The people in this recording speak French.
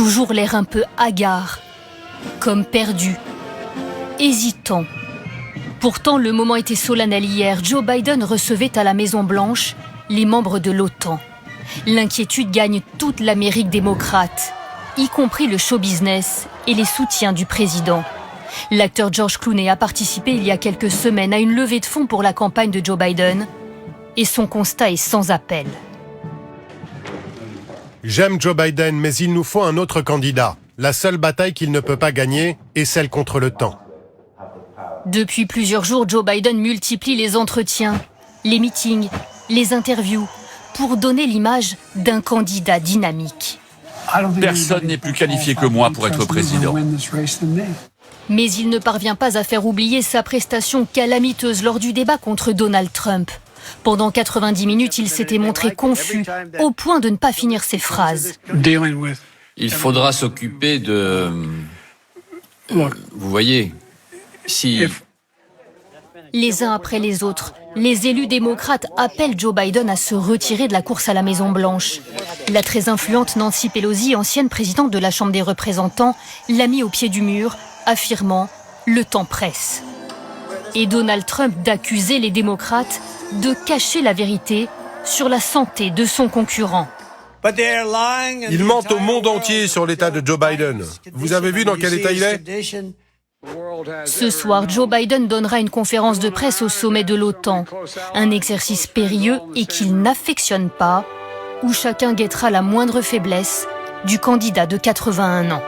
toujours l'air un peu hagard, comme perdu, hésitant. Pourtant, le moment était solennel hier. Joe Biden recevait à la Maison-Blanche les membres de l'OTAN. L'inquiétude gagne toute l'Amérique démocrate, y compris le show business et les soutiens du président. L'acteur George Clooney a participé il y a quelques semaines à une levée de fonds pour la campagne de Joe Biden et son constat est sans appel. J'aime Joe Biden, mais il nous faut un autre candidat. La seule bataille qu'il ne peut pas gagner est celle contre le temps. Depuis plusieurs jours, Joe Biden multiplie les entretiens, les meetings, les interviews pour donner l'image d'un candidat dynamique. Personne n'est plus qualifié que moi pour être président. Mais il ne parvient pas à faire oublier sa prestation calamiteuse lors du débat contre Donald Trump. Pendant 90 minutes, il s'était montré confus, au point de ne pas finir ses phrases. Il faudra s'occuper de... Vous voyez, si... Les uns après les autres, les élus démocrates appellent Joe Biden à se retirer de la course à la Maison-Blanche. La très influente Nancy Pelosi, ancienne présidente de la Chambre des représentants, l'a mis au pied du mur, affirmant « le temps presse ». Et Donald Trump d'accuser les démocrates de cacher la vérité sur la santé de son concurrent. Ils mentent au monde entier sur l'état de Joe Biden. Vous avez vu dans quel état il est ? Ce soir, Joe Biden donnera une conférence de presse au sommet de l'OTAN. Un exercice périlleux et qu'il n'affectionne pas, où chacun guettera la moindre faiblesse du candidat de 81 ans.